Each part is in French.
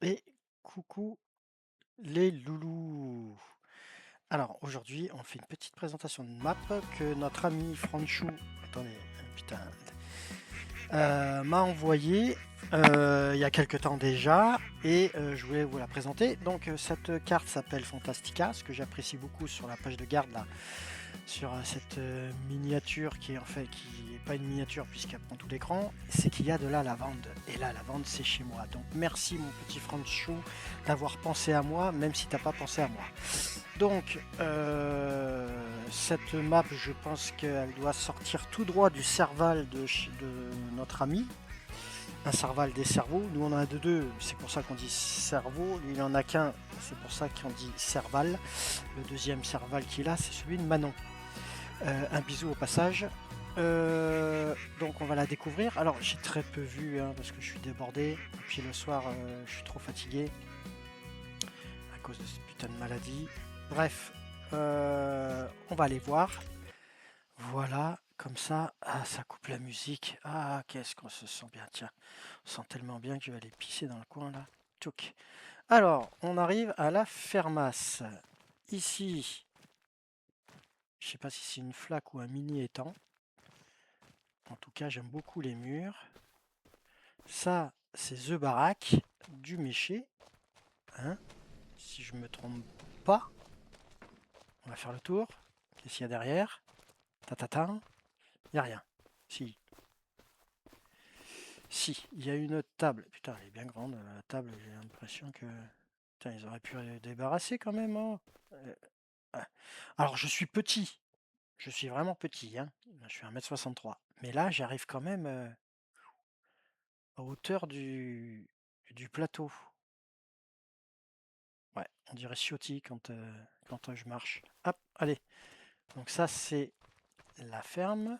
Et coucou les loulous. Alors aujourd'hui on fait une petite présentation de map que notre ami Franchou, attendez, putain, m'a envoyé il y a quelque temps déjà et je voulais vous la présenter. Donc cette carte s'appelle Fantastica, ce que j'apprécie beaucoup sur la page de garde là, sur cette miniature qui est en fait qui est pas une miniature puisqu'elle prend tout l'écran, c'est qu'il y a de la lavande. Et la lavande c'est chez moi. Donc merci mon petit Franchou d'avoir pensé à moi, même si t'as pas pensé à moi. Donc cette map, je pense qu'elle doit sortir tout droit du Serval de notre ami. Un Serval des cerveaux. Nous on en a deux, c'est pour ça qu'on dit cerveau. Lui il en a qu'un, c'est pour ça qu'on dit Serval. Le deuxième Serval qu'il a, c'est celui de Manon. Un bisou au passage. Donc on va la découvrir. Alors j'ai très peu vu hein, parce que je suis débordé. Et puis le soir je suis trop fatigué à cause de cette putain de maladie. Bref, on va aller voir. Voilà, comme ça, ah, ça coupe la musique. Ah, qu'est-ce qu'on se sent bien, tiens. On se sent tellement bien que je vais aller pisser dans le coin là. Tchouk. Alors, on arrive à la fermasse. Ici, je sais pas si c'est une flaque ou un mini étang. En tout cas, j'aime beaucoup les murs. Ça, c'est The Barack du Méché. Hein, si je me trompe pas. On va faire le tour. Qu'est-ce qu'il y a derrière? Tatata. Il n'y a rien. Si. Si, il y a une table. Putain, elle est bien grande, la table. J'ai l'impression que... Putain, ils auraient pu la débarrasser quand même. Hein. Ah. Alors, je suis petit. Je suis vraiment petit. Hein. Je suis 1,63 m. Mais là, j'arrive quand même à hauteur du plateau. Ouais, on dirait Ciotti quand je marche. Hop, allez. Donc ça, c'est la ferme.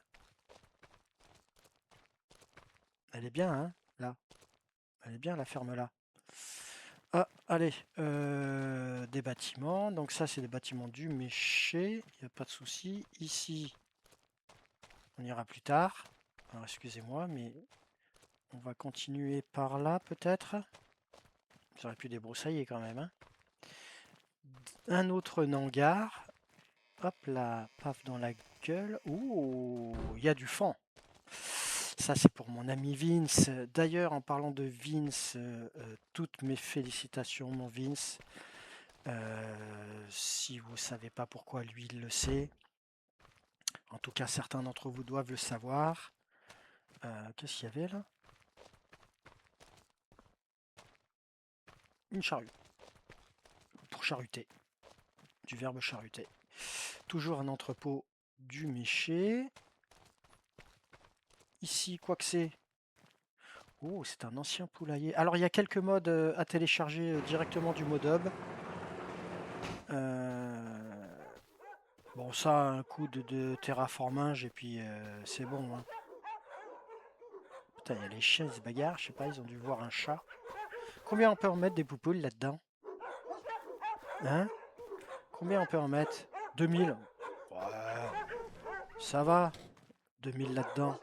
Elle est bien, hein, là. Elle est bien, la ferme, là. Ah, allez. Des bâtiments. Donc ça, c'est des bâtiments du Méché. Il n'y a pas de souci. Ici, on ira plus tard. Alors, excusez-moi, mais on va continuer par là, peut-être. J'aurais pu débroussailler quand même, hein. Un autre hangar. Hop là, paf dans la gueule. Ouh, il y a du fan. Ça, c'est pour mon ami Vince. D'ailleurs, en parlant de Vince, toutes mes félicitations, mon Vince. Si vous ne savez pas pourquoi lui, il le sait. En tout cas, certains d'entre vous doivent le savoir. Qu'est-ce qu'il y avait là? Une charrue. Pour charuter. Du verbe charuter. Toujours un entrepôt du Méché. Ici, quoi que c'est. Oh, c'est un ancien poulailler. Alors, il y a quelques modes à télécharger directement du Modub. Bon, ça, un coup de terraformage et puis c'est bon. Hein. Putain, il y a les chiens, ils se bagarrent. Je sais pas, ils ont dû voir un chat. Combien on peut en mettre des poupoules là-dedans? Hein? Combien on peut en mettre? 2000. Ouais, ça va. 2000 là-dedans.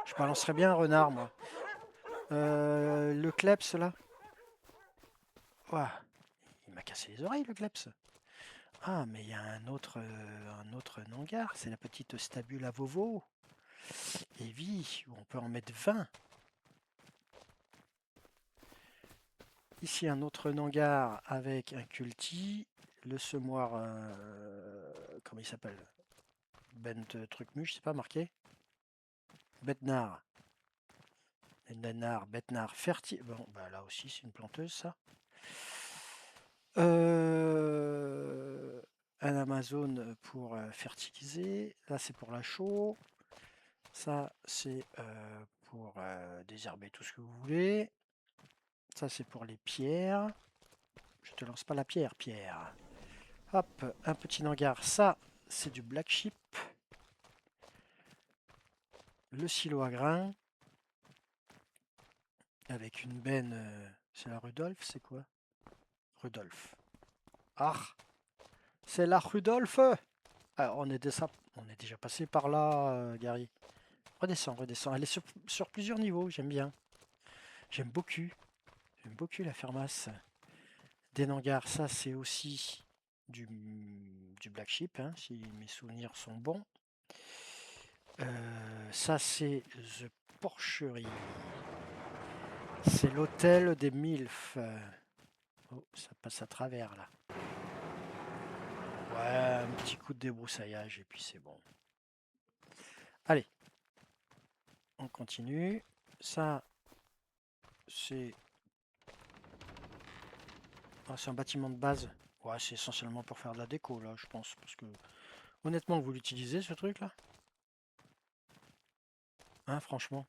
Je balancerais bien un renard, moi. Le kleps, là. Ouah, il m'a cassé les oreilles, le kleps. Ah, mais il y a un autre hangar. C'est la petite stabule à Vovo. Et vie, où on peut en mettre 20. Ici, un autre hangar avec un culti. Le semoir, comment il s'appelle? Bent Trucmuche, c'est pas marqué? Betnar. Betnar, Betnar, fertile. Bon, bah là aussi, c'est une planteuse, ça. Un Amazon pour fertiliser. Là, c'est pour la chaux. Ça, c'est pour désherber tout ce que vous voulez. Ça, c'est pour les pierres. Je te lance pas la pierre, Pierre. Hop, un petit hangar. Ça, c'est du black sheep. Le silo à grains. Avec une benne. C'est la Rudolph, c'est quoi? Rudolph. Ah, c'est la Rudolph. Ah, on est déjà passé par là, Gary. Redescends, redescends. Elle est sur plusieurs niveaux, j'aime bien. J'aime beaucoup. J'aime beaucoup la fermasse. Des hangars, ça c'est aussi du Black Sheep, hein, si mes souvenirs sont bons. Ça c'est The Porcherie. C'est l'hôtel des MILF. Oh, ça passe à travers là. Ouais, un petit coup de débroussaillage et puis c'est bon. Allez, on continue. Ça, c'est... Ah, c'est un bâtiment de base. Ouais, c'est essentiellement pour faire de la déco là, je pense. Parce que, honnêtement, vous l'utilisez ce truc là? Hein, franchement.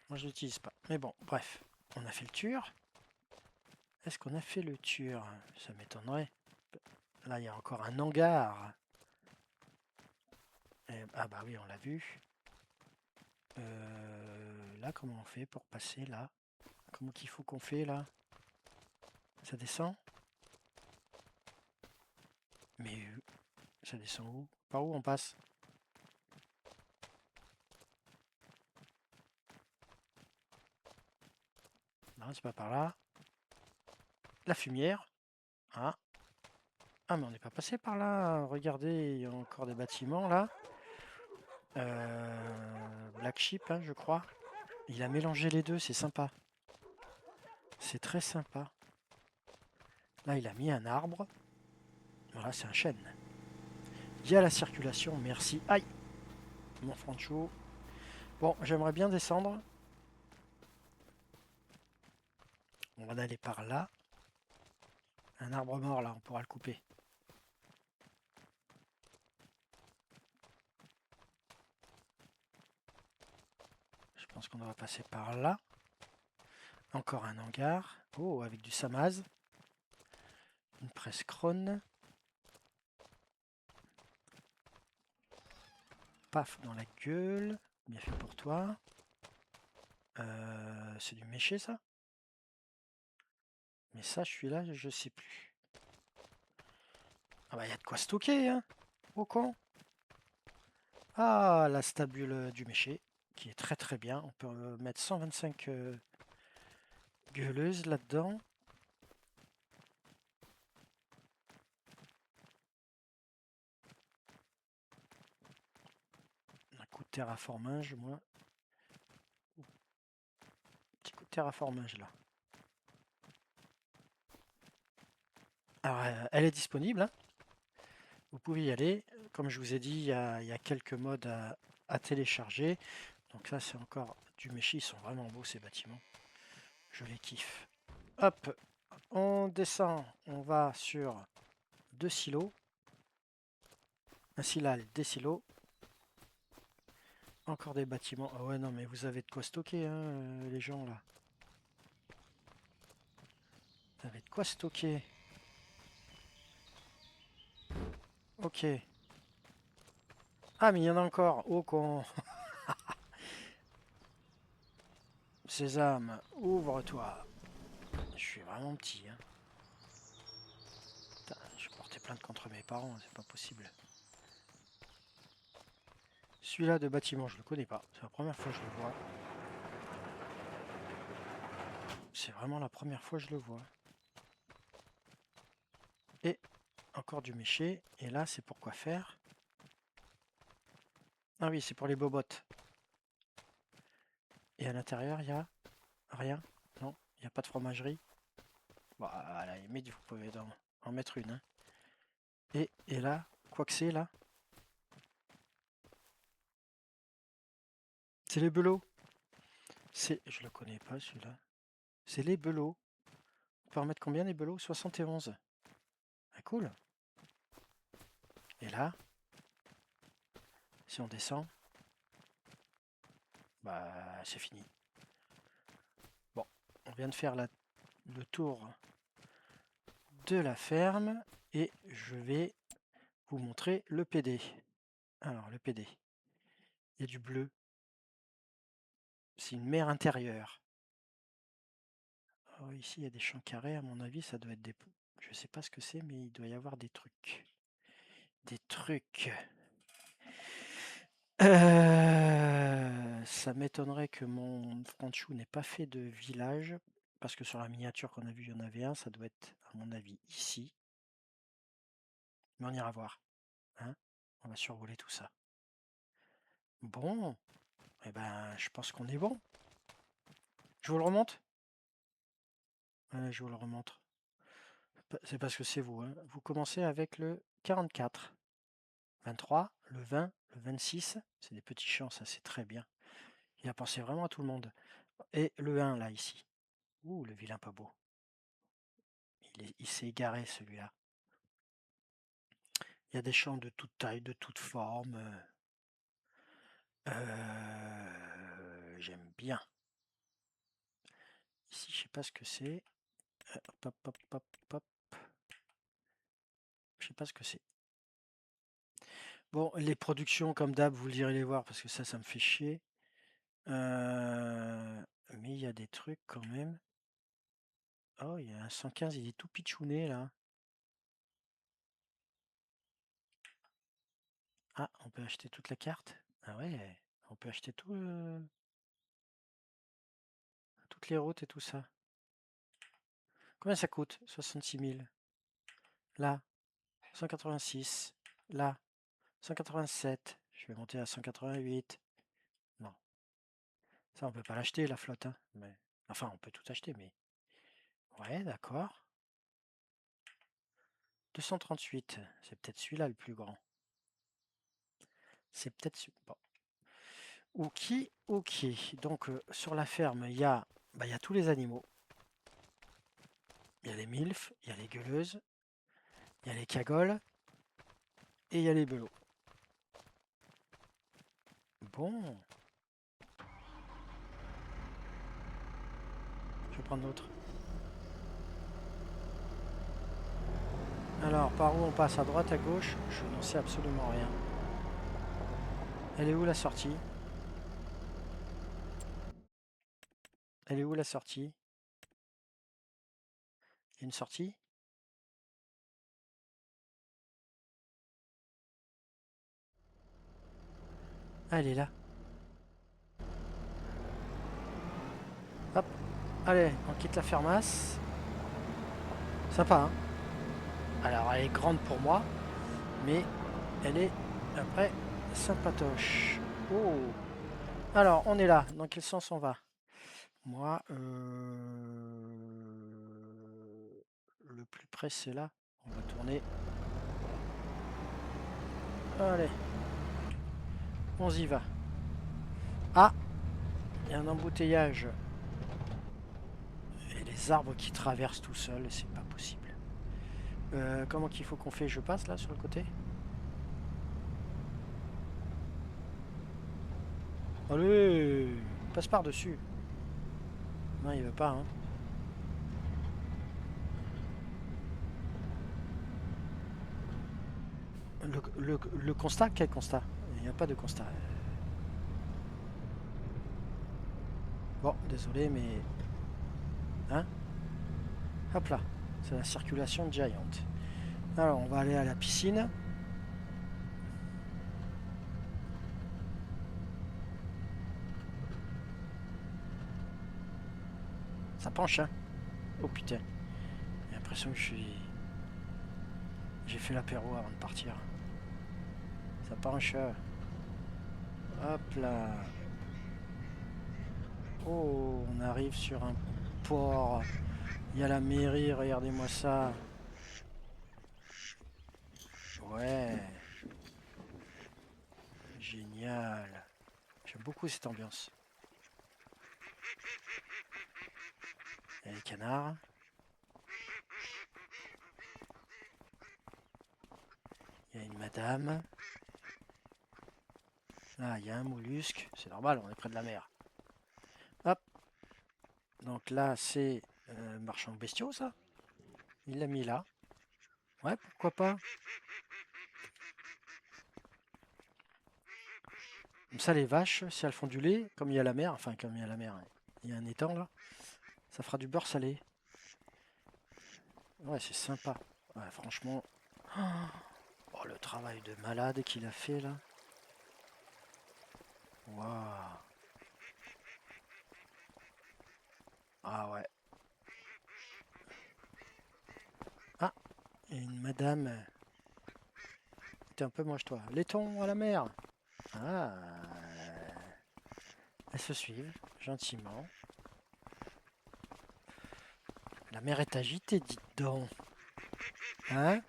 Moi, je l'utilise pas. Mais bon, bref. On a fait le tour. Est-ce qu'on a fait le tour? Ça m'étonnerait. Là, il y a encore un hangar. Ah bah oui, on l'a vu. Là, comment on fait pour passer là? Comment qu'il faut qu'on fait là? Ça descend? Mais ça descend où? Par où on passe? Non, c'est pas par là. La fumière. Ah. Ah, mais on n'est pas passé par là. Regardez, il y a encore des bâtiments là. Black Sheep, hein, je crois. Il a mélangé les deux, c'est sympa. C'est très sympa. Là, il a mis un arbre. Voilà, c'est un chêne. Il y a la circulation, merci. Aïe, mon Francho. Bon, j'aimerais bien descendre. On va aller par là. Un arbre mort, là, on pourra le couper. Je pense qu'on va passer par là. Encore un hangar. Oh, avec du Samaz. Une presse Krone. Paf, dans la gueule. Bien fait pour toi. C'est du méché, ça? Mais ça, je suis là, je sais plus. Ah bah, il y a de quoi stocker, hein. Au con. Ah, la stabule du méché, qui est très très bien. On peut mettre 125 gueuleuses là-dedans. Un coup de terraformage, moi. Petit coup de terraformage là. Alors, elle est disponible, hein. Vous pouvez y aller. Comme je vous ai dit, il y a quelques modes à télécharger. Donc ça, c'est encore du méchi. Ils sont vraiment beaux, ces bâtiments. Je les kiffe. Hop, on descend. On va sur 2 silos. Un silal, des silos. Encore des bâtiments. Ah ouais, non, mais vous avez de quoi stocker, hein, les gens, là. Vous avez de quoi stocker. Ok. Ah, mais il y en a encore. Oh, con. Sésame, ouvre-toi. Je suis vraiment petit, hein. Putain, je vais porter plainte contre mes parents, c'est pas possible. Celui-là de bâtiment, je le connais pas. C'est la première fois que je le vois. C'est vraiment la première fois que je le vois. Et encore du méché. Et là, c'est pour quoi faire? Ah oui, c'est pour les bobottes. Et à l'intérieur, il y a rien? Non, il n'y a pas de fromagerie. Bah, à la limite, vous pouvez en mettre une, hein. Et là, quoi que c'est là? C'est les belots. Je le connais pas celui-là. C'est les belots. On peut en mettre combien des belots? 71. Ah cool. Et là, si on descend, bah c'est fini. Bon, on vient de faire le tour de la ferme et je vais vous montrer le PD. Alors le PD, il y a du bleu. C'est une mer intérieure. Oh, ici il y a des champs carrés, à mon avis ça doit être des... Je sais pas ce que c'est, mais il doit y avoir des trucs. Des trucs. Ça m'étonnerait que mon Franchou n'ait pas fait de village, parce que sur la miniature qu'on a vue, il y en avait un, ça doit être, à mon avis, ici. Mais on ira voir. Hein, on va survoler tout ça. Bon, eh ben, je pense qu'on est bon. Je vous le remonte? Allez, je vous le remonte. C'est parce que c'est vous. Hein. Vous commencez avec le 44, 23, le 20, le 26. C'est des petits champs, ça c'est très bien. Il a pensé vraiment à tout le monde. Et le 1 là, ici. Ouh, le vilain pas beau. Il s'est égaré celui-là. Il y a des champs de toute taille, de toute forme. J'aime bien. Ici, je sais pas ce que c'est. Hop, hop, hop, hop. Je sais pas ce que c'est. Bon, les productions, comme d'hab, vous irez les voir parce que ça me fait chier. Mais il y a des trucs quand même. Oh, il y a un 115, il est tout pitchouné là. Ah, on peut acheter toute la carte? Ah ouais, on peut acheter toutes les routes et tout ça. Combien ça coûte? 66 000. Là, 186. Là, 187. Je vais monter à 188. Non, ça on peut pas l'acheter la flotte. Hein. Mais... Enfin, on peut tout acheter, mais... Ouais, d'accord. 238. C'est peut-être celui-là le plus grand. C'est peut-être celui... Bon. Ok, ok. Donc sur la ferme, il y a tous les animaux. Il y a les milfs, il y a les gueuleuses, il y a les cagoles et il y a les belots. Bon. Je vais prendre l'autre. Alors, par où on passe? À droite, à gauche? Je n'en sais absolument rien. Elle est où la sortie? Elle est où la sortie? Il y a une sortie? Ah, elle est là. Hop. Allez, on quitte la fermasse. Sympa, hein? Alors, elle est grande pour moi, mais elle est, après, sympatoche. Oh! Alors, on est là. Dans quel sens on va? Moi, le plus près, c'est là. On va tourner. Allez. On y va. Ah! Il y a un embouteillage. Et les arbres qui traversent tout seuls, c'est pas possible. Comment qu'il faut qu'on fait? Je passe là sur le côté? Allez! Passe par-dessus. Non, il veut pas, hein. Le constat? Quel constat? Il n'y a pas de constat. Bon, désolé, mais... Hein? Hop là. C'est la circulation Giant. Alors, on va aller à la piscine. Ça penche, hein? Oh putain. J'ai l'impression que j'ai fait l'apéro avant de partir. Ça penche. Hop là. Oh, on arrive sur un port. Il y a la mairie, regardez-moi ça. Ouais. Génial. J'aime beaucoup cette ambiance. Il y a les canards. Il y a une madame. Là, il y a un mollusque. C'est normal, on est près de la mer. Hop. Donc là, c'est marchand de bestiaux, ça. Il l'a mis là. Ouais, pourquoi pas. Comme ça, les vaches, si elles font du lait, comme il y a la mer, enfin, comme il y a la mer, il y a un étang là, ça fera du beurre salé. Ouais, c'est sympa. Ouais, franchement. Oh, le travail de malade qu'il a fait là. Waouh. Ah ouais. Ah, il y a une madame. T'es un peu mange-toi. Laiton à la mer. Ah. Elles se suivent gentiment. La mer est agitée, dites donc. Hein?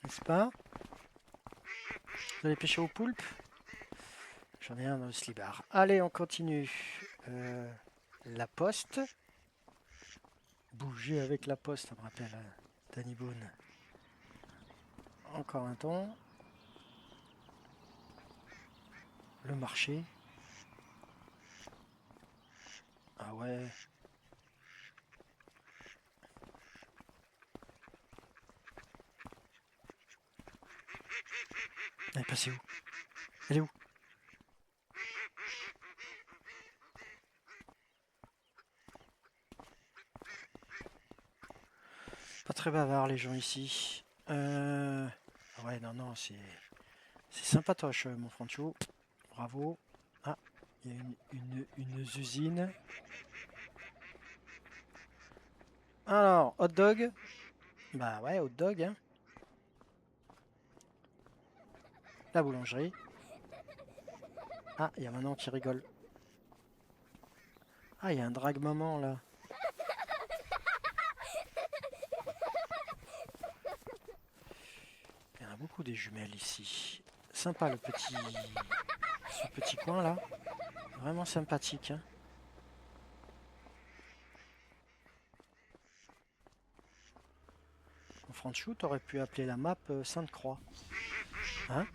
N'est-ce pas? Vous allez pêcher au poulpe? J'en ai un dans le slibard. Allez, on continue. La poste. Bouger avec la poste, ça me rappelle Danny Boone. Encore un ton. Le marché. Ah ouais. Elle est passée où? Elle est où? Pas très bavard les gens ici. Ouais, non, c'est sympatoche, mon Francho. Bravo. Ah, il y a une usine. Alors, hot dog. Bah ouais, hot dog. Hein. La boulangerie. Ah, il y a Manon qui rigole. Ah, il y a un drag maman là. Il y en a beaucoup des jumelles ici. Sympa ce petit coin là. Vraiment sympathique. Hein. Franchou, t'aurais pu appeler la map Sainte-Croix. Hein?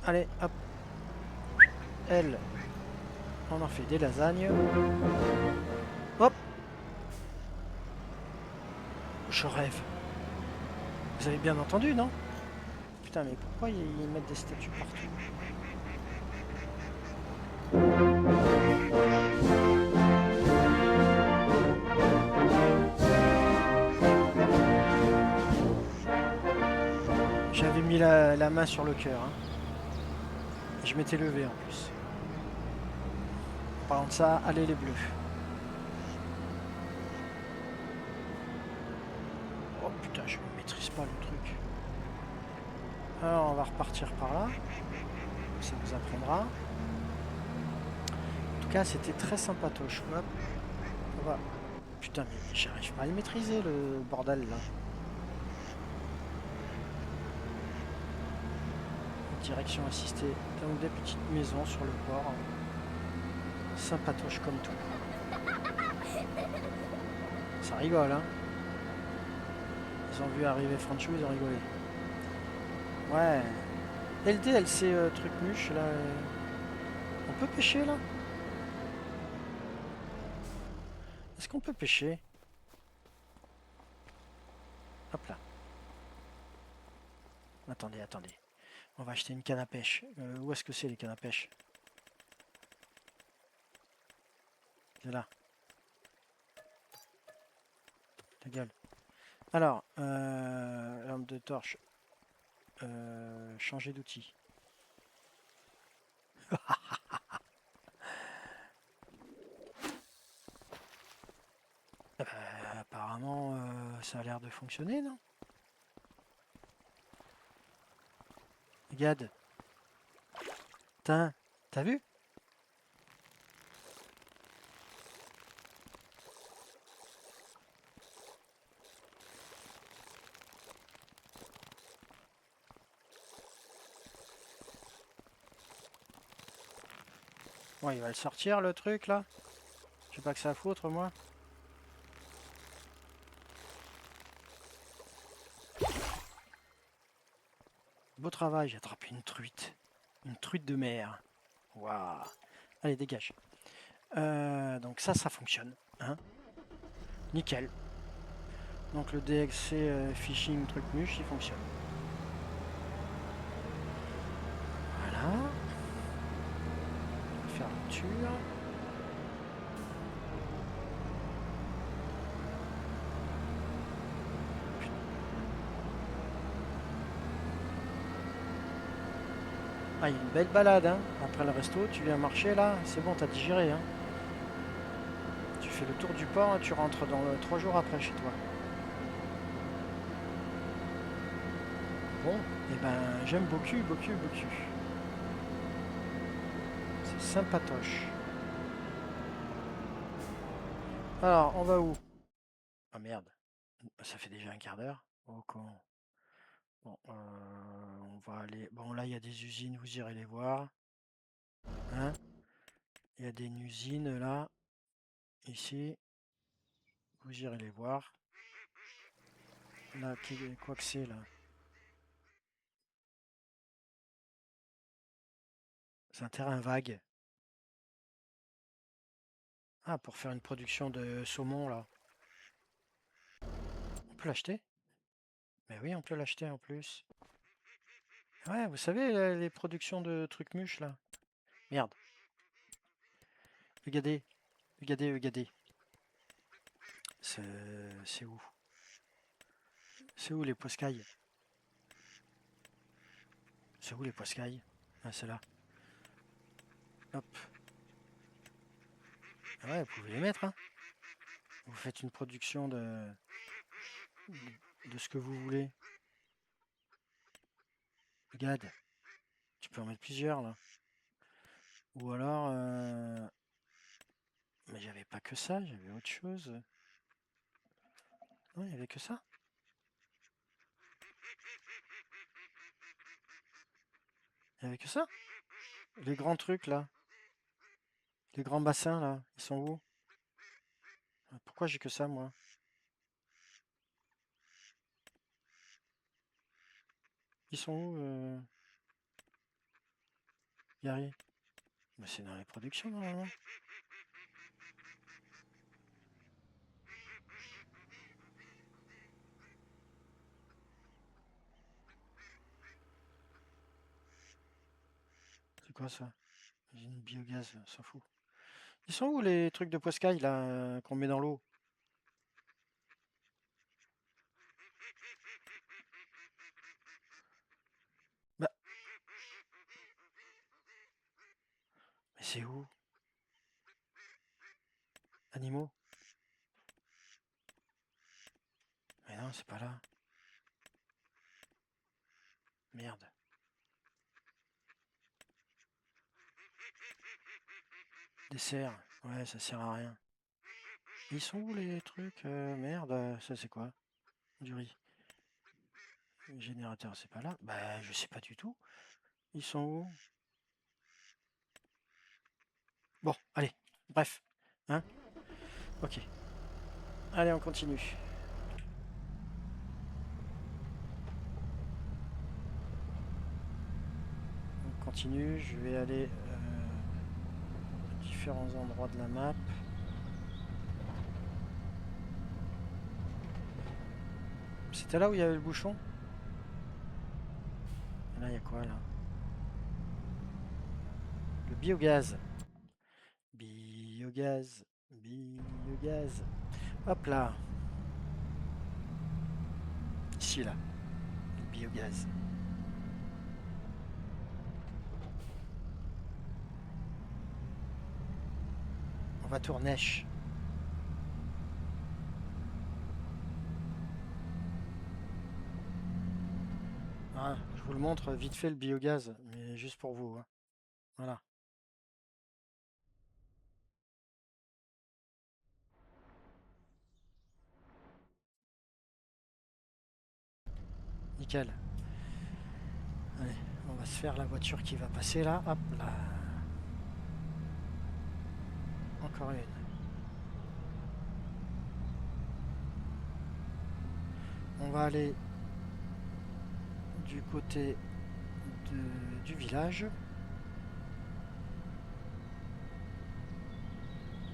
Allez, hop. Elle, on en fait des lasagnes. Hop. Je rêve. Vous avez bien entendu, non? Putain, mais pourquoi ils mettent des statues partout? J'avais mis la main sur le cœur. Hein. Je m'étais levé en plus. En parlant de ça, allez les bleus. Oh putain, je ne maîtrise pas le truc. Alors on va repartir par là. Ça vous apprendra. En tout cas, c'était très sympatoche. Hop. On va... Putain, mais j'arrive pas à le maîtriser le bordel là. Direction assistée. Donc des petites maisons sur le port. Sympatoche comme tout. Ça rigole, hein. Ils ont vu arriver Franchou, ils ont rigolé. Ouais. LDLC truc muche là. On peut pêcher là? Est-ce qu'on peut pêcher? Hop là. Attendez. On va acheter une canne à pêche. Où est-ce que c'est les cannes à pêche? C'est là. Ta gueule. Alors, lampe de torche. Changer d'outil. Apparemment, ça a l'air de fonctionner, non? Regarde. T'as vu? Bon, il va le sortir le truc là. Je sais pas que ça à foutre moi. Beau travail, j'ai attrapé une truite. Une truite de mer. Waouh. Allez, dégage. Donc ça fonctionne. Hein. Nickel. Donc le DXC phishing truc muche, il fonctionne. Voilà. Fermeture. Ah, il y a une belle balade, hein. Après le resto, tu viens marcher là, c'est bon, t'as digéré, hein. Tu fais le tour du port, tu rentres dans 3 jours après chez toi. Bon, et ben j'aime beaucoup, beaucoup, beaucoup. C'est sympatoche. Alors, on va où? Ah merde, ça fait déjà un quart d'heure. Oh con. Bon, on va aller. Bon, là, il y a des usines, vous irez les voir. Hein? Il y a des usines là, ici. Vous irez les voir. Là, quoi que c'est là? C'est un terrain vague. Ah, pour faire une production de saumon là. On peut l'acheter? Mais oui, on peut l'acheter en plus. Ouais, vous savez, les productions de trucs mûches là. Merde. Regardez, regardez, regardez. C'est où? C'est où les poiscailles? C'est où les poiscailles? Ah, c'est là. Hop. Ah ouais, vous pouvez les mettre, hein. Vous faites une production de ce que vous voulez. Regarde, tu peux en mettre plusieurs là. Ou alors, mais j'avais pas que ça, j'avais autre chose. Non, il y avait que ça. Il y avait que ça. Les grands trucs là, les grands bassins là, ils sont où? Pourquoi j'ai que ça moi? Ils sont où, Gary? Mais c'est dans les productions normalement. C'est quoi ça? Une biogaz, on s'en fout. Ils sont où les trucs de poiscaille là qu'on met dans l'eau? Bah, mais c'est où? Animaux? Mais non, c'est pas là. Merde. Des cerfs. Ouais, ça sert à rien. Ils sont où les trucs? Merde, ça c'est quoi? Du riz. Le générateur, c'est pas là. Bah, je sais pas du tout. Ils sont où? Bon, allez. Bref. Hein? Ok. Allez, on continue. On continue. Je vais aller à différents endroits de la map. C'était là où il y avait le bouchon? Et là, il y a quoi là? Le biogaz. Biogaz. Biogaz. Hop là. Ici là. Le biogaz. On va tourner. Ah, je vous le montre vite fait le biogaz, mais juste pour vous, hein. Voilà. Nickel. Allez, on va se faire la voiture qui va passer là. Hop là. Encore une. On va aller du côté du village.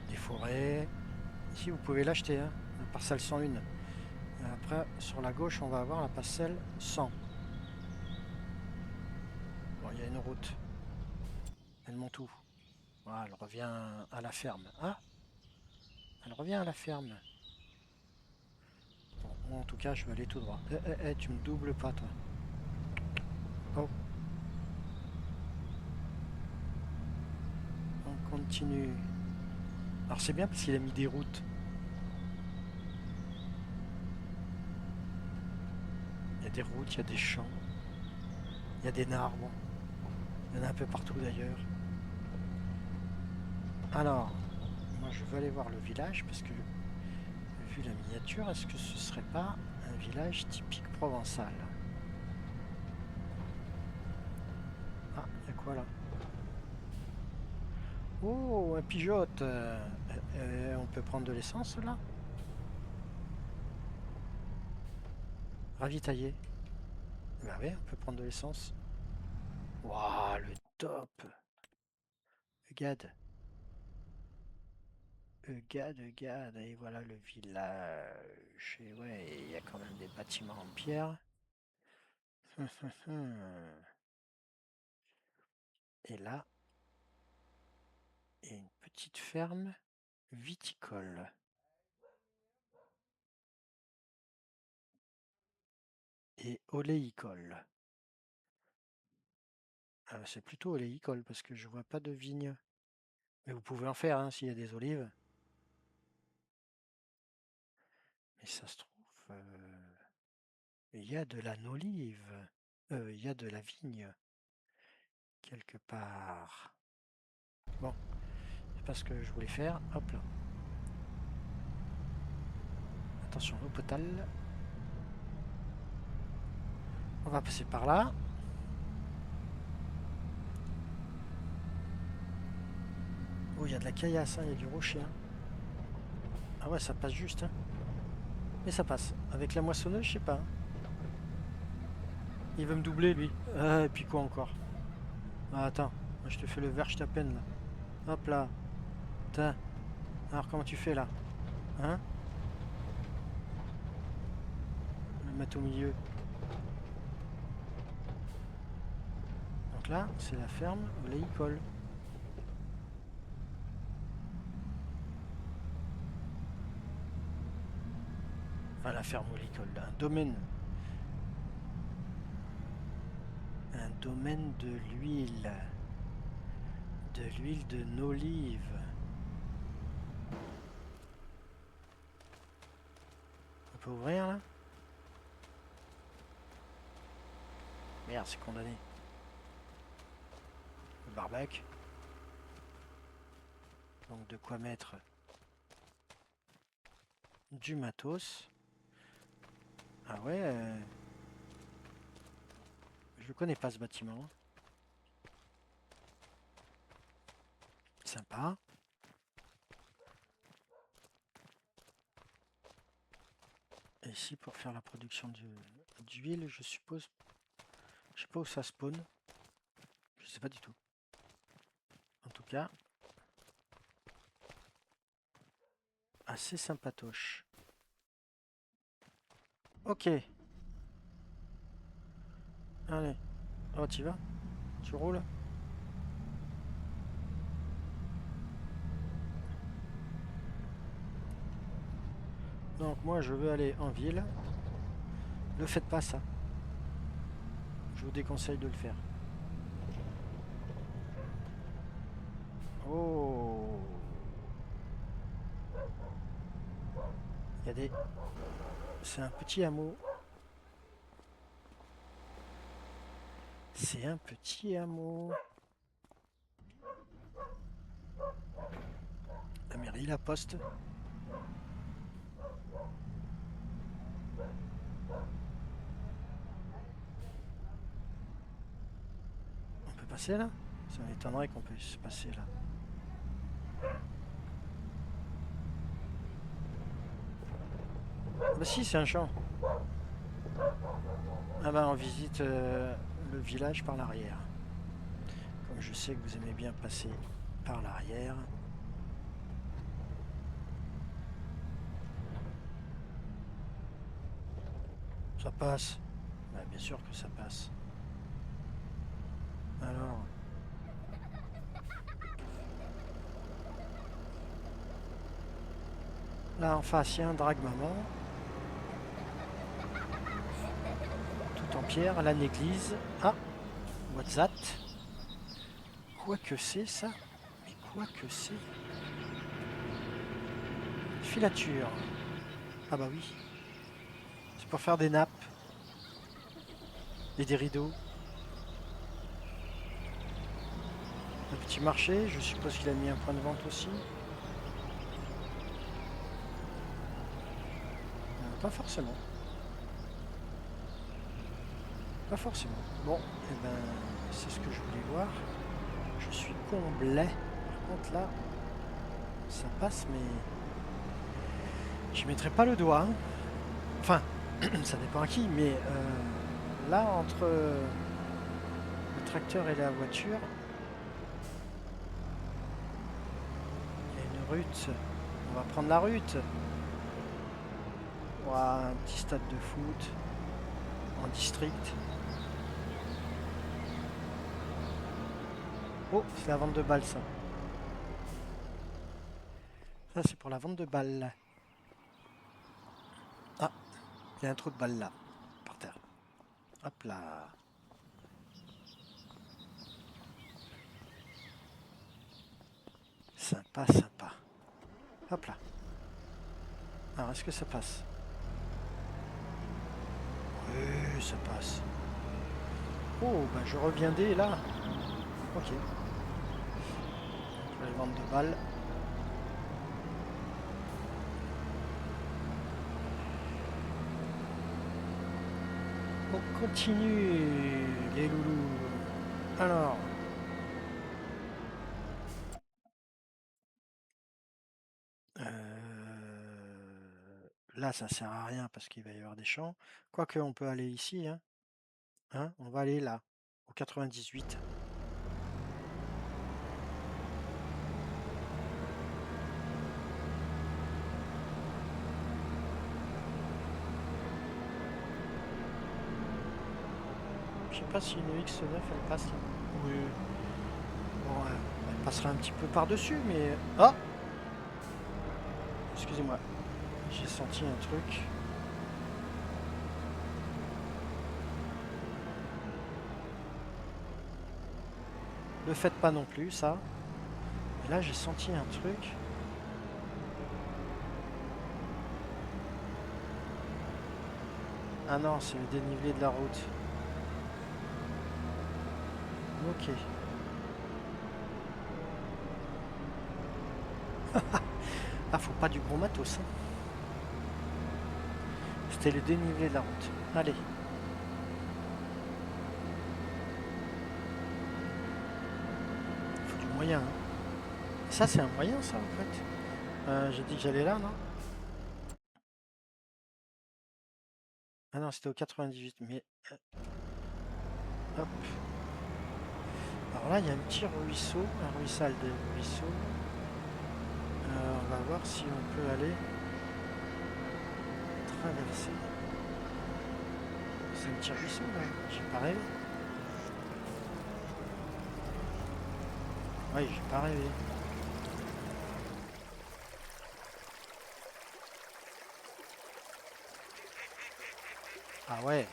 Des forêts. Ici, vous pouvez l'acheter, hein, la parcelle 101. Et après, sur la gauche, on va avoir la parcelle 100. Bon, il y a une route. Elle monte où? Voilà, elle revient à la ferme. Ah, elle revient à la ferme. Bon, moi, en tout cas, je vais aller tout droit. Tu me doubles pas, toi. Oh, continue. Alors c'est bien parce qu'il a mis des routes. Il y a des routes, il y a des champs. Il y a des arbres. Il y en a un peu partout d'ailleurs. Alors, moi je veux aller voir le village parce que, vu la miniature, est-ce que ce serait pas un village typique provençal? Ah, il y a quoi là? Oh, un pigeote. On peut prendre de l'essence là? Ravitailler. Bah oui, on peut prendre de l'essence. Waouh, le top. Regarde. Regarde. Et voilà le village. Et ouais, il y a quand même des bâtiments en pierre. Et là, il y a une petite ferme viticole. Et oléicole. Ah, c'est plutôt oléicole parce que je vois pas de vignes. Mais vous pouvez en faire hein, s'il y a des olives. Mais ça se trouve, il y a de la nolive. Il y a de la vigne quelque part. Bon, c'est pas ce que je voulais faire. Hop là. Attention, l'eau potable. On va passer par là. Oh, il y a de la caillasse, hein, il y a du rocher. Hein. Ah ouais, ça passe juste. Hein. Mais ça passe. Avec la moissonneuse, je sais pas. Hein. Il veut me doubler, lui. Et puis quoi encore? Ah, attends, moi, je te fais le Verstappen là. Hop là. Tiens. Alors comment tu fais là? Hein? Le mettre au milieu. Donc là, c'est la ferme oléicole. Enfin, la ferme oléicole, un domaine. Un domaine de l'huile. De l'huile de n'olive. On peut ouvrir là? Merde, c'est condamné. Le barbac. Donc de quoi mettre du matos. Ah ouais. Je connais pas ce bâtiment. Sympa. Et ici pour faire la production d'huile, je suppose. Je sais pas où ça spawn. Je sais pas du tout. En tout cas, assez sympatoche. Ok. Allez. Oh, tu vas? Tu roules? Donc moi je veux aller en ville. Ne faites pas ça. Je vous déconseille de le faire. Oh. Il y a des... C'est un petit hameau. C'est un petit hameau. La mairie, la poste. On peut passer là? Ça m'étonnerait qu'on puisse passer là. Bah si, c'est un champ. Ah bah on visite le village par l'arrière. Comme je sais que vous aimez bien passer par l'arrière. Ça passe. Bah, bien sûr que ça passe. Alors. Là en face, il y a un drague-maman. Tout en pierre, là l'église. Ah, what's that? Quoi que c'est ça? Mais quoi que c'est. Filature. Ah bah oui. C'est pour faire des nappes. Et des rideaux. Un petit marché, je suppose qu'il a mis un point de vente aussi. Pas forcément. Pas forcément. Bon, et ben c'est ce que je voulais voir. Je suis complet. Par contre là, ça passe, mais je mettrai pas le doigt. Hein. Enfin, ça dépend à qui, mais là entre le tracteur et la voiture, il y a une rute. On va prendre la rute. Ouah, un petit stade de foot en district. Oh, c'est la vente de balles ça. Ça c'est pour la vente de balles. Ah, il y a un trou de balle là, par terre. Hop là. Sympa, sympa. Hop là. Alors, est-ce que ça passe? Oui, ça passe. Oh, bah je reviendrai là. Ok. Pour les ventes de balles. On continue, les loulous. Alors. Là, ça sert à rien parce qu'il va y avoir des champs. Quoique, on peut aller ici. Hein. Hein, on va aller là, au 98. Je sais pas si une X9 elle passe là. Oui. Bon, elle passera un petit peu par-dessus, mais... Ah! Excusez-moi. J'ai senti un truc. Le faites pas non plus, ça. Et là, j'ai senti un truc. Ah non, c'est le dénivelé de la route. Ok. Ah, faut pas du gros matos. Hein. C'était le dénivelé de la route. Allez. Faut du moyen. Hein. Ça, c'est un moyen, ça, en fait. J'ai dit que j'allais là, non? Ah non, c'était au 98, mais... hop. Alors là, il y a un petit ruisseau, un ruissal de ruisseau. On va voir si on peut aller traverser. C'est un petit ruisseau, là. J'ai pas rêvé. Oui, j'ai pas rêvé. Ah ouais.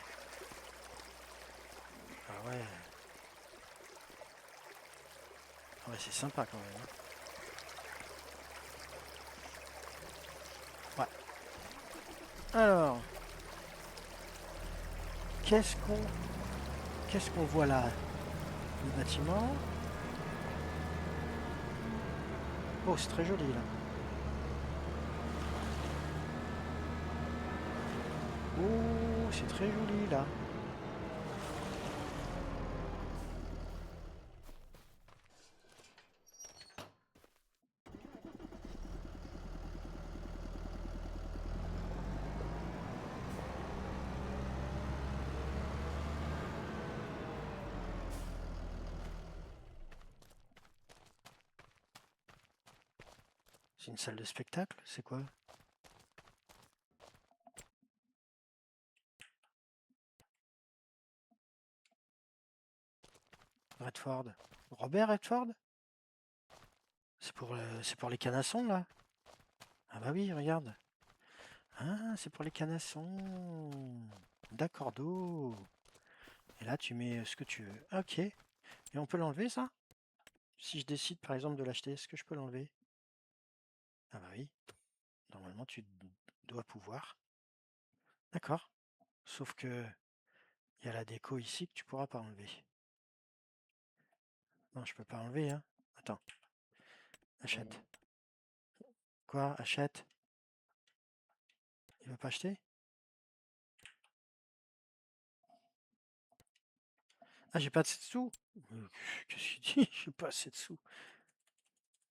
Ah ouais. Ah ouais, c'est sympa quand même. Hein. Ouais. Alors, qu'est-ce qu'on voit là? Le bâtiment. Oh, c'est très joli là. Oh, c'est très joli là. C'est une salle de spectacle, c'est quoi? Redford. Robert Redford? C'est pour les canassons là? Ah bah oui, regarde. Ah, c'est pour les canassons. D'accord d'eau. Et là, tu mets ce que tu veux. Ok. Et on peut l'enlever ça? Si je décide par exemple de l'acheter, est-ce que je peux l'enlever? Ah bah oui, normalement tu dois pouvoir. D'accord. Sauf que il y a la déco ici que tu pourras pas enlever. Non, je peux pas enlever, hein. Attends. Achète. Quoi? Achète? Il veut pas acheter? Ah, j'ai pas de sous? Qu'est-ce qu'il dit? J'ai pas assez de sous.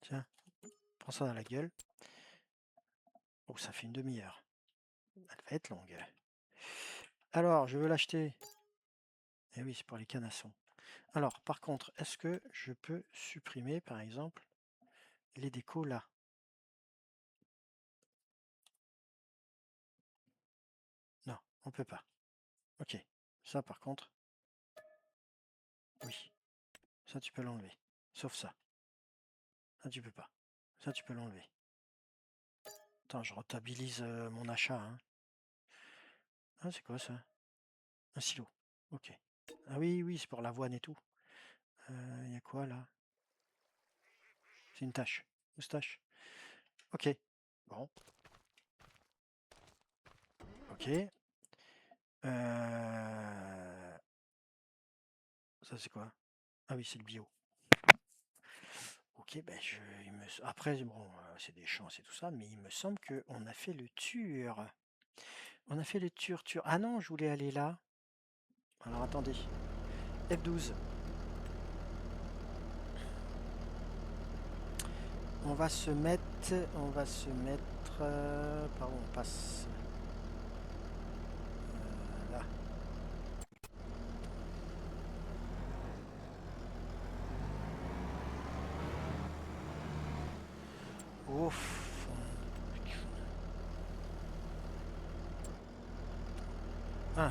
Tiens, prends ça dans la gueule. Oh, ça fait une demi-heure. Elle va être longue. Alors, je veux l'acheter. Eh oui, c'est pour les canassons. Alors, par contre, est-ce que je peux supprimer, par exemple, les décos là? Non, on peut pas. Ok. Ça, par contre, oui. Ça, tu peux l'enlever. Sauf ça. Ça, tu peux pas. Ça, tu peux l'enlever. Attends, je rentabilise mon achat, hein. Ah, c'est quoi ça? Un silo. Ok. Ah oui, oui, c'est pour l'avoine et tout. Il y a quoi là? C'est une tâche. Moustache. Ok. Bon. Ok. Ça c'est quoi? Ah oui, c'est le bio. Ok, ben après, bon, c'est des champs, c'est tout ça, mais il me semble qu'on a fait le tour. On a fait le tour. Ah non, je voulais aller là. Alors attendez. F12. On va se mettre. Par où on passe? Là. Ouf. Ah.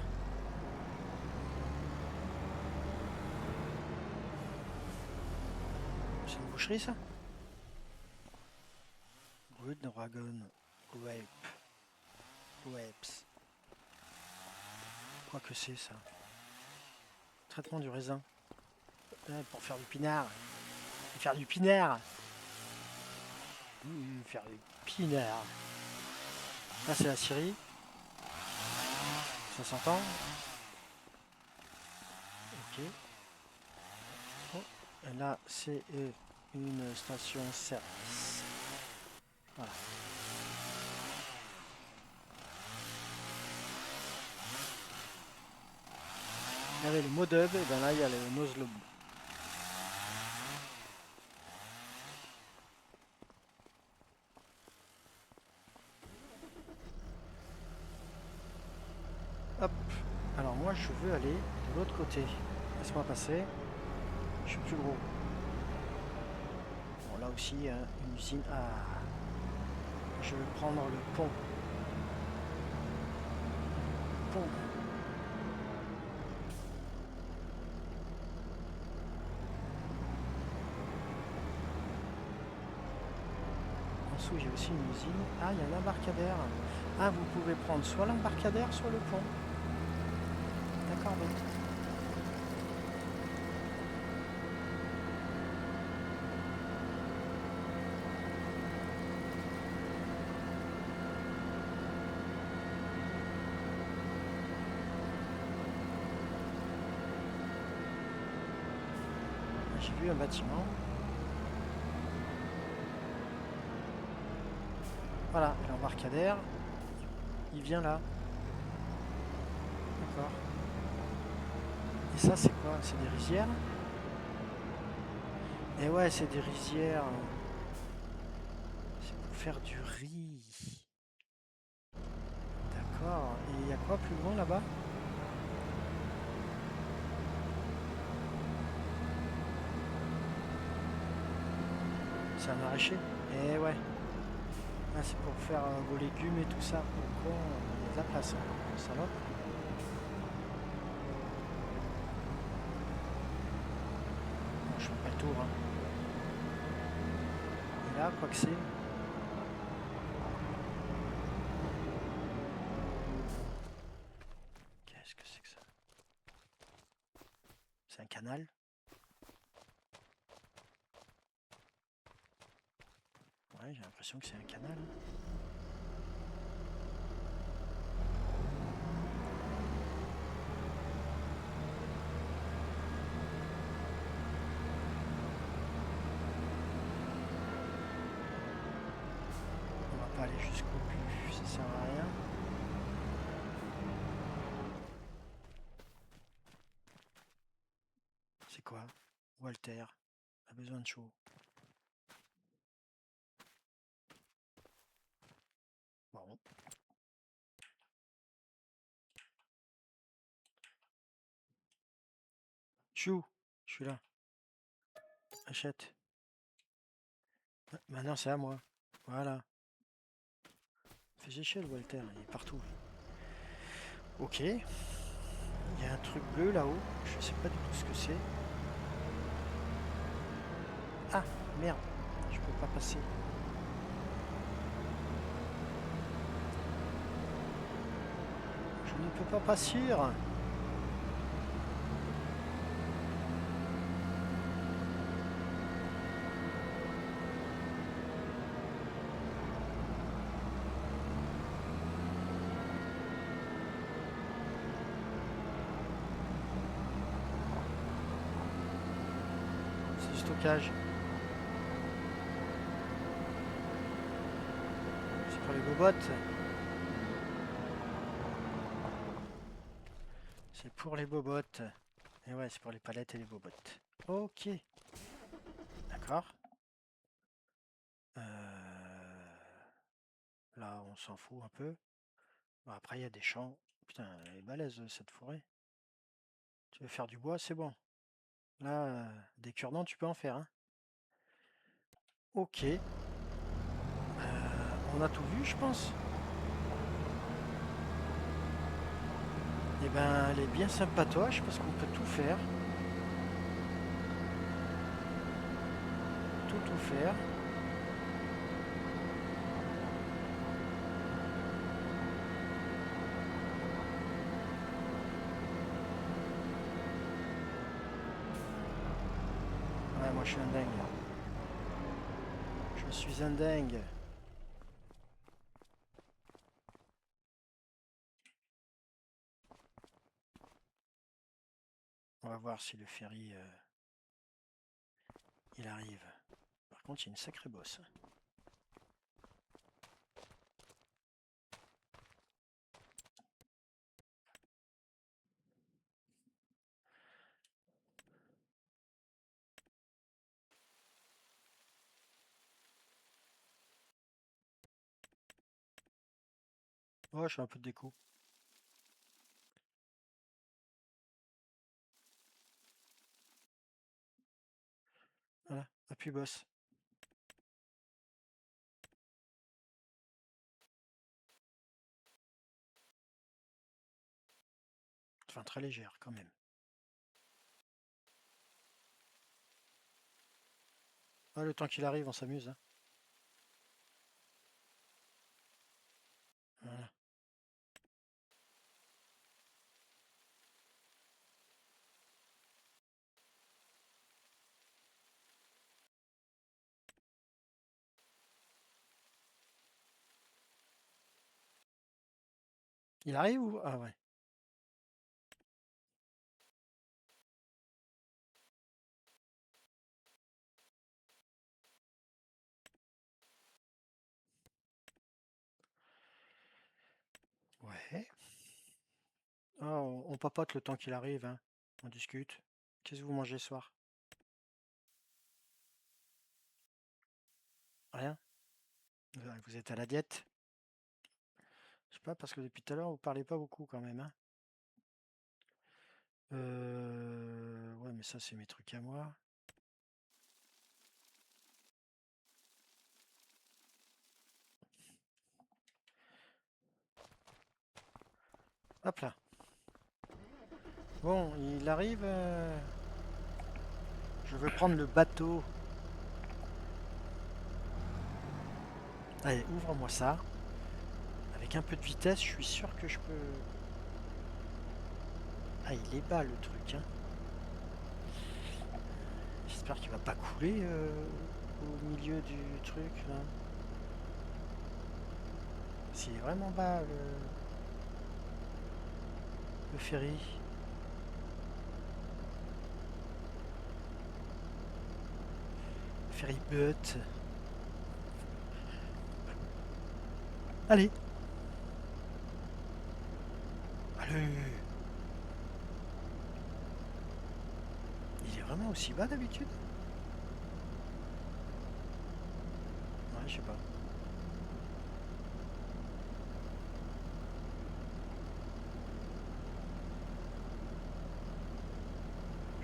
C'est une boucherie ça? Root Dragon Grapes. Quoi que c'est ça? Traitement du raisin. Pour faire du pinard. Faire du pinard. Faire du pinard. Là c'est la Syrie. Ça s'entend. Ok. Oh. Et là c'est une station service. Voilà. Il y avait le Modub et ben là il y a le Nozlob. Hop. Alors moi je veux aller de l'autre côté. Laisse-moi passer. Je suis plus gros. Bon là aussi une usine. Ah. Je vais prendre le pont. Pont. En dessous j'ai aussi une usine. Ah il y a un embarcadère. Ah vous pouvez prendre soit l'embarcadère soit le pont. D'accord donc. J'ai vu un bâtiment. Voilà, l'embarcadère. Il vient là. D'accord. Et ça c'est quoi? C'est des rizières? Et ouais, c'est des rizières. C'est pour faire du riz. D'accord. Et il y a quoi plus loin là-bas? C'est un maraîcher? Eh ouais. Ah, c'est pour faire vos légumes et tout ça. Pourquoi il y a de la place, hein, salope. Bon, je fais pas le tour. Hein. Et là, quoi que c'est. Qu'est-ce que c'est que ça? C'est un canal? Ouais, j'ai l'impression que c'est un canal. On va pas aller jusqu'au but, ça sert à rien. C'est quoi? Walter a besoin de chaud. Bon. Chou, je suis là. Achète. Maintenant c'est à moi. Voilà. Fais chier le Walter, il est partout. Ok. Il y a un truc bleu là-haut. Je sais pas du tout ce que c'est. Ah, merde. Je peux pas passer. Je ne peux pas passer. C'est du stockage. C'est pour les bobottes. C'est pour les bobottes. Et ouais, c'est pour les palettes et les bobottes. Ok. D'accord. Là, on s'en fout un peu. Bon, après, il y a des champs. Putain, elle est balèze cette forêt. Tu veux faire du bois, c'est bon. Là, des cure-dents, tu peux en faire. Hein. Ok. On a tout vu, je pense. Eh ben, elle est bien sympatoche parce qu'on peut tout faire. Tout faire. Ouais, moi je suis un dingue. Je suis un dingue. On va voir si le ferry il arrive. Par contre, il y a une sacrée bosse. Oh, je fais un peu de déco. Voilà, appuie bosse. Enfin, très légère quand même. Ah, le temps qu'il arrive, on s'amuse. Hein. Voilà. Il arrive ou... Ah ouais. Ouais. Oh, on papote le temps qu'il arrive. Hein. On discute. Qu'est-ce que vous mangez ce soir? Rien? Vous êtes à la diète? Je sais pas, parce que depuis tout à l'heure, vous parlez pas beaucoup quand même. Hein. Ouais, mais ça, c'est mes trucs à moi. Hop là. Bon, il arrive. Je veux prendre le bateau. Allez, ouvre-moi ça. Avec un peu de vitesse, je suis sûr que je peux... Ah, il est bas le truc. Hein. J'espère qu'il va pas couler au milieu du truc là. C'est vraiment bas le ferry. Ferry boat. Allez. Allez. Il est vraiment aussi bas d'habitude? Ouais, je sais pas.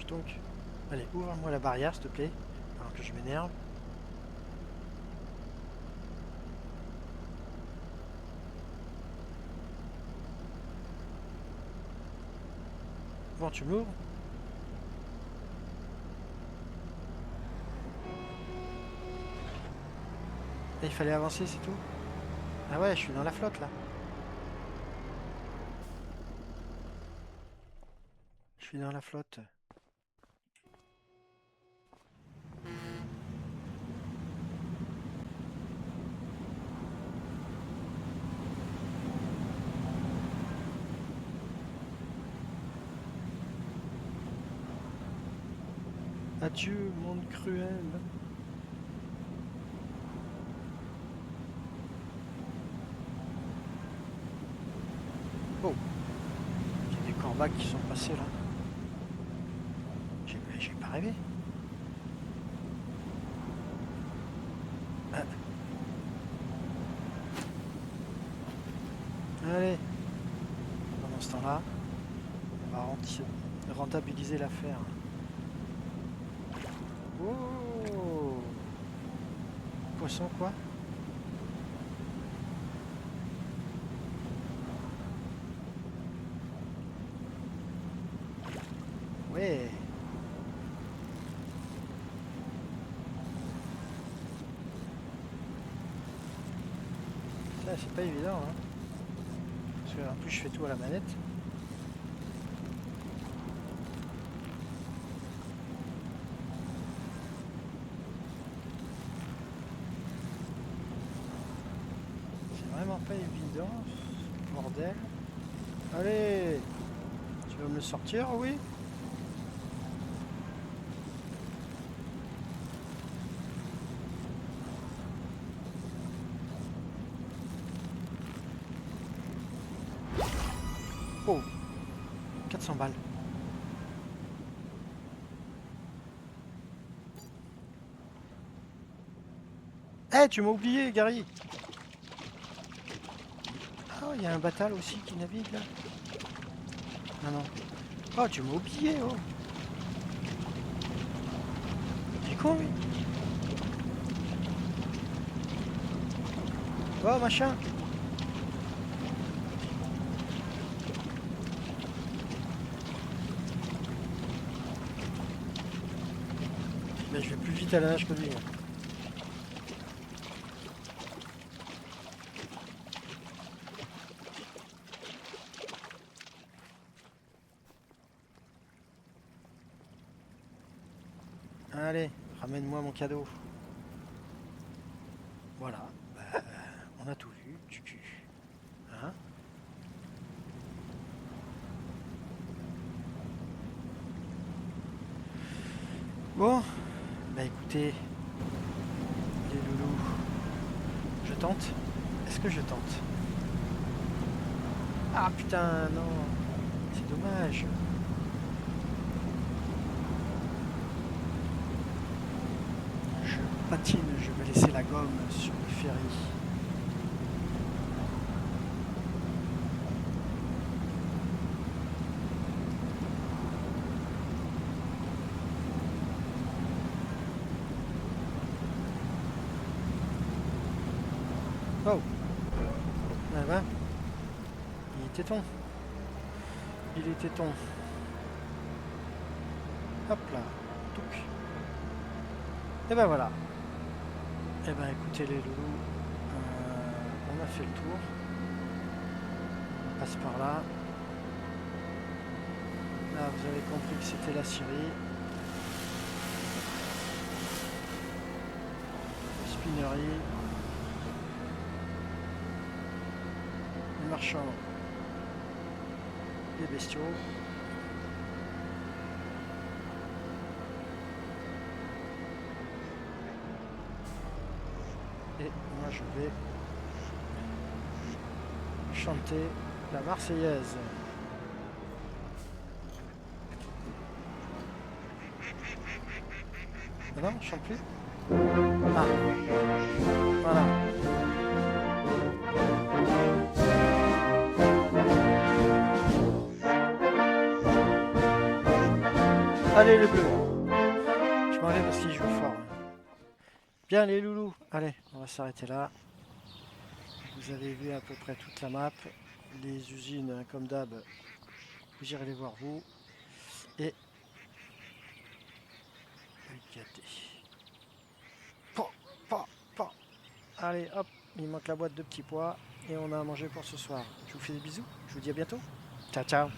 Donc, allez, ouvre-moi la barrière, s'il te plaît, avant que je m'énerve. Bon, tu m'ouvres? Et il fallait avancer, c'est tout? Ah ouais, je suis dans la flotte, là. Je suis dans la flotte. Adieu, monde cruel. Oh, il y a des corbacs qui sont passés là. J'ai pas rêvé. Ah. Allez, pendant ce temps-là, on va rentabiliser l'affaire. Oh, poisson quoi? Ouais. Ça, c'est pas évident, hein. Parce que en plus, je fais tout à la manette. C'est vraiment pas évident, ce bordel. Allez, tu vas me le sortir, oui? Oh, 400 balles. Eh, tu m'as oublié, Gary. Ah, il y a un batal aussi qui navigue là. Non, non. Oh, tu m'as oublié, oh. Il est con, lui. Oh, machin. Mais je vais plus vite à la nage que lui. Hein. Allez, ramène-moi mon cadeau. Voilà. Bah, on a tout vu, du cul. Hein? Bon, bah écoutez, les loulous, je tente. Est-ce que je tente? Ah putain, non, c'est dommage. Je patine, je vais laisser la gomme sur le ferry. Oh, ah ben, il était ton. Il était ton. Hop là, touc. Et ben voilà. Et ben écoutez les loulous, on a fait le tour. On passe par là. Là vous avez compris que c'était la Syrie. Spinnerie. marchands, les bestiaux. Et moi je vais chanter la Marseillaise. Ah non, je chante plus. Ah, voilà. Allez les bleus. Je m'en vais parce qu'ils jouent fort. Bien les loulous. Allez, on va s'arrêter là. Vous avez vu à peu près toute la map. Les usines, comme d'hab, vous irez les voir vous. Et regardez. Pan, pan, pan. Allez, hop, il manque la boîte de petits pois. Et on a à manger pour ce soir. Je vous fais des bisous. Je vous dis à bientôt. Ciao, ciao.